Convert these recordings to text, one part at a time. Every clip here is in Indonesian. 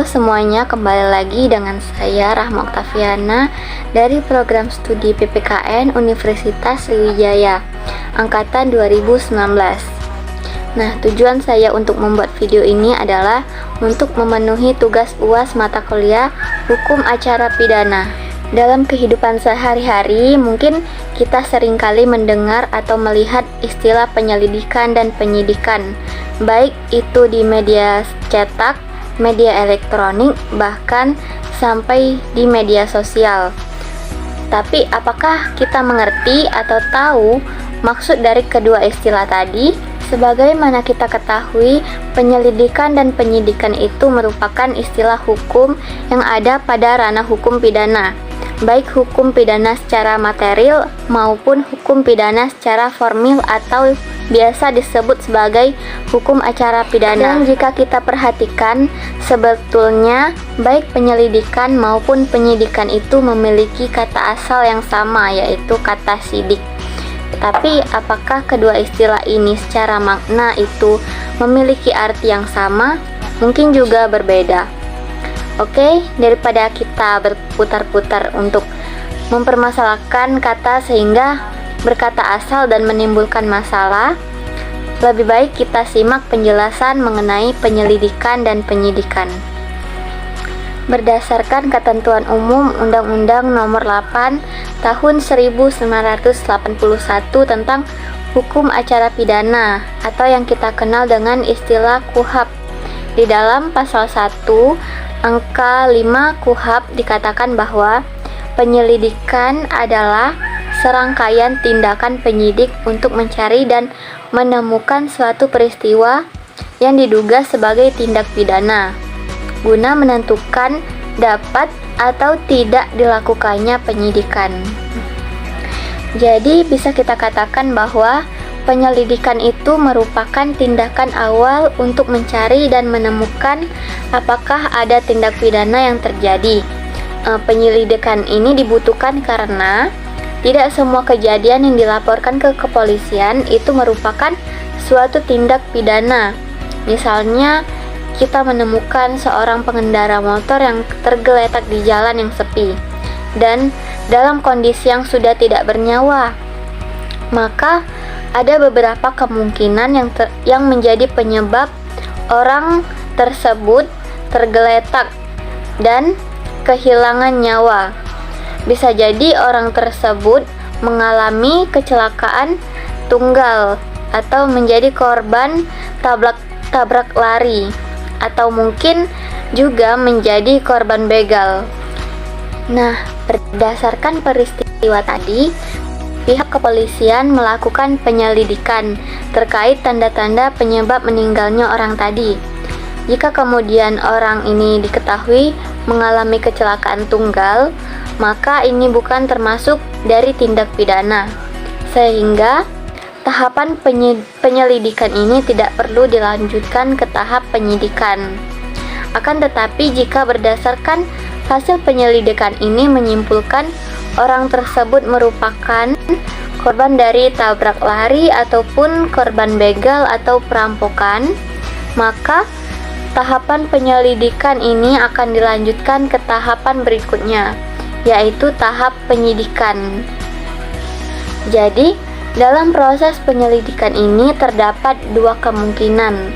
Halo semuanya, kembali lagi dengan saya Rahma Oktaviana dari program studi PPKN Universitas Sriwijaya Angkatan 2019. Nah, tujuan saya untuk membuat video ini adalah untuk memenuhi tugas UAS mata kuliah Hukum Acara Pidana. Dalam kehidupan sehari-hari, mungkin kita seringkali mendengar atau melihat istilah penyelidikan dan penyidikan, baik itu di media cetak, media elektronik, bahkan sampai di media sosial. Tapi apakah kita mengerti atau tahu maksud dari kedua istilah tadi? Sebagaimana kita ketahui, penyelidikan dan penyidikan itu merupakan istilah hukum yang ada pada ranah hukum pidana, baik hukum pidana secara material maupun hukum pidana secara formil atau biasa disebut sebagai hukum acara pidana. Dan jika kita perhatikan, sebetulnya baik penyelidikan maupun penyidikan itu memiliki kata asal yang sama, yaitu kata sidik. Tapi apakah kedua istilah ini secara makna itu memiliki arti yang sama? Mungkin juga berbeda. Oke, daripada kita berputar-putar untuk mempermasalahkan kata sehingga berkata asal dan menimbulkan masalah, lebih baik kita simak penjelasan mengenai penyelidikan dan penyidikan. Berdasarkan ketentuan umum Undang-Undang Nomor 8 Tahun 1981 tentang Hukum Acara Pidana atau yang kita kenal dengan istilah KUHP, di dalam pasal 1 angka 5 KUHP dikatakan bahwa penyelidikan adalah serangkaian tindakan penyidik untuk mencari dan menemukan suatu peristiwa yang diduga sebagai tindak pidana, guna menentukan dapat atau tidak dilakukannya penyidikan. Jadi bisa kita katakan bahwa penyelidikan itu merupakan tindakan awal untuk mencari dan menemukan apakah ada tindak pidana yang terjadi. Penyelidikan ini dibutuhkan karena tidak semua kejadian yang dilaporkan ke kepolisian itu merupakan suatu tindak pidana. Misalnya, kita menemukan seorang pengendara motor yang tergeletak di jalan yang sepi dan dalam kondisi yang sudah tidak bernyawa. Maka ada beberapa kemungkinan yang menjadi penyebab orang tersebut tergeletak dan kehilangan nyawa. Bisa jadi orang tersebut mengalami kecelakaan tunggal atau menjadi korban tabrak lari, atau mungkin juga menjadi korban begal. Nah, berdasarkan peristiwa tadi, pihak kepolisian melakukan penyelidikan terkait tanda-tanda penyebab meninggalnya orang tadi. Jika kemudian orang ini diketahui mengalami kecelakaan tunggal, maka ini bukan termasuk dari tindak pidana, sehingga tahapan penyelidikan ini tidak perlu dilanjutkan ke tahap penyidikan. Akan tetapi jika berdasarkan hasil penyelidikan ini menyimpulkan orang tersebut merupakan korban dari tabrak lari ataupun korban begal atau perampokan, maka tahapan penyelidikan ini akan dilanjutkan ke tahapan berikutnya, yaitu tahap penyidikan. Jadi, dalam proses penyelidikan ini terdapat dua kemungkinan.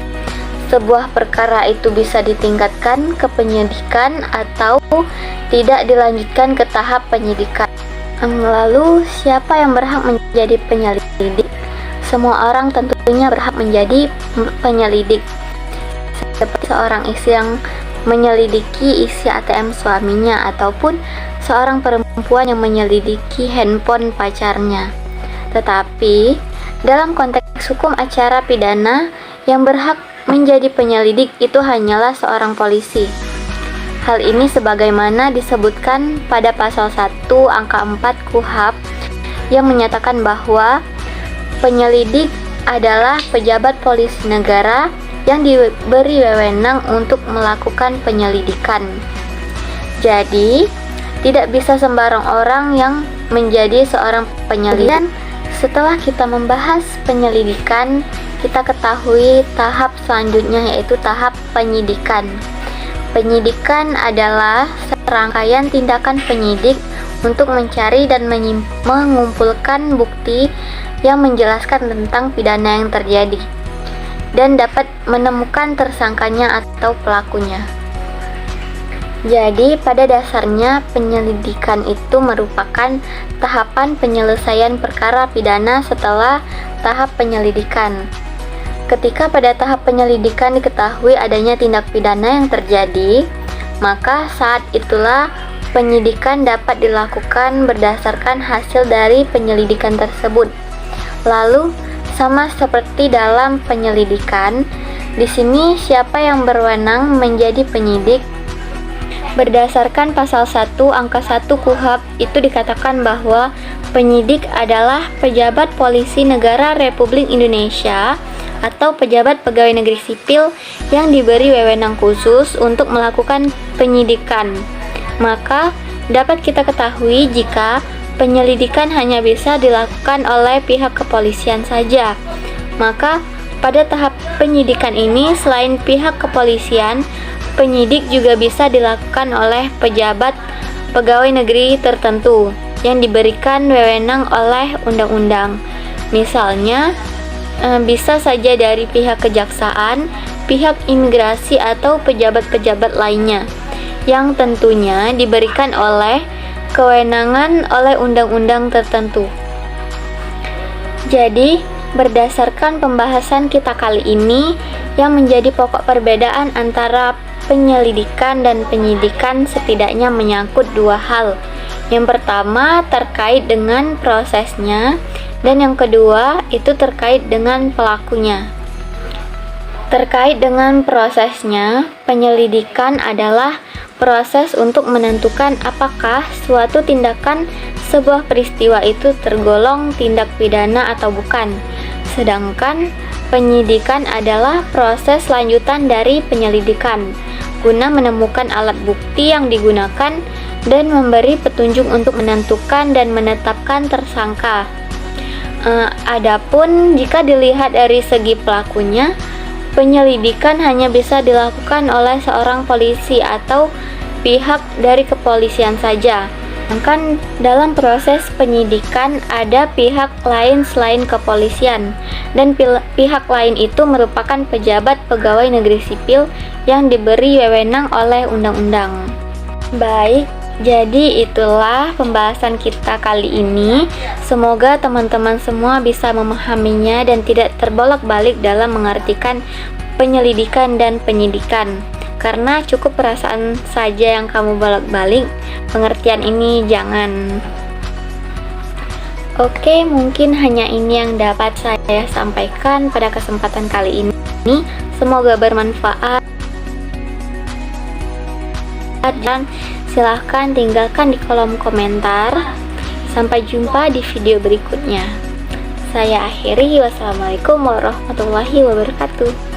Sebuah perkara itu bisa ditingkatkan ke penyidikan atau tidak dilanjutkan ke tahap penyidikan. Lalu, siapa yang berhak menjadi penyelidik? Semua orang tentunya berhak menjadi penyelidik. Seperti seorang istri yang menyelidiki isi ATM suaminya ataupun seorang perempuan yang menyelidiki handphone pacarnya. Tetapi, dalam konteks hukum acara pidana, yang berhak menjadi penyelidik itu hanyalah seorang polisi. Hal ini sebagaimana disebutkan pada pasal 1 angka 4 KUHP yang menyatakan bahwa penyelidik adalah pejabat polisi negara yang diberi wewenang untuk melakukan penyelidikan. Jadi, tidak bisa sembarang orang yang menjadi seorang penyelidik. Dan setelah kita membahas penyelidikan, kita ketahui tahap selanjutnya yaitu tahap penyidikan. Penyidikan adalah serangkaian tindakan penyidik untuk mencari dan mengumpulkan bukti yang menjelaskan tentang pidana yang terjadi dan dapat menemukan tersangkanya atau pelakunya. Jadi, pada dasarnya penyelidikan itu merupakan tahapan penyelesaian perkara pidana setelah tahap penyelidikan. Ketika pada tahap penyelidikan diketahui adanya tindak pidana yang terjadi, maka saat itulah penyidikan dapat dilakukan berdasarkan hasil dari penyelidikan tersebut. Lalu, sama seperti dalam penyelidikan, di sini siapa yang berwenang menjadi penyidik? Berdasarkan pasal 1 angka 1 KUHP itu dikatakan bahwa penyidik adalah pejabat polisi negara Republik Indonesia atau pejabat pegawai negeri sipil yang diberi wewenang khusus untuk melakukan penyidikan. Maka dapat kita ketahui jika penyelidikan hanya bisa dilakukan oleh pihak kepolisian saja. Maka pada tahap penyidikan ini selain pihak kepolisian, penyidik juga bisa dilakukan oleh pejabat pegawai negeri tertentu yang diberikan wewenang oleh undang-undang. Misalnya, bisa saja dari pihak kejaksaan, pihak imigrasi atau pejabat-pejabat lainnya yang tentunya diberikan oleh kewenangan oleh undang-undang tertentu. Jadi, berdasarkan pembahasan kita kali ini yang menjadi pokok perbedaan antara penyelidikan dan penyidikan setidaknya menyangkut dua hal. Yang pertama terkait dengan prosesnya, dan yang kedua itu terkait dengan pelakunya. Terkait dengan prosesnya, penyelidikan adalah proses untuk menentukan apakah suatu tindakan sebuah peristiwa itu tergolong tindak pidana atau bukan. Sedangkan penyidikan adalah proses lanjutan dari penyelidikan guna menemukan alat bukti yang digunakan dan memberi petunjuk untuk menentukan dan menetapkan tersangka. Adapun jika dilihat dari segi pelakunya, penyelidikan hanya bisa dilakukan oleh seorang polisi atau pihak dari kepolisian saja. Sedangkan dalam proses penyidikan ada pihak lain selain kepolisian, dan pihak lain itu merupakan pejabat pegawai negeri sipil yang diberi wewenang oleh undang-undang. Baik, jadi itulah pembahasan kita kali ini. Semoga teman-teman semua bisa memahaminya dan tidak terbolak-balik dalam mengartikan penyelidikan dan penyidikan. Karena cukup perasaan saja yang kamu bolak-balik, pengertian ini jangan. Oke, mungkin hanya ini yang dapat saya sampaikan pada kesempatan kali ini. Semoga bermanfaat. Dan silahkan tinggalkan di kolom komentar. Sampai jumpa di video berikutnya. Saya akhiri. Wassalamualaikum warahmatullahi wabarakatuh.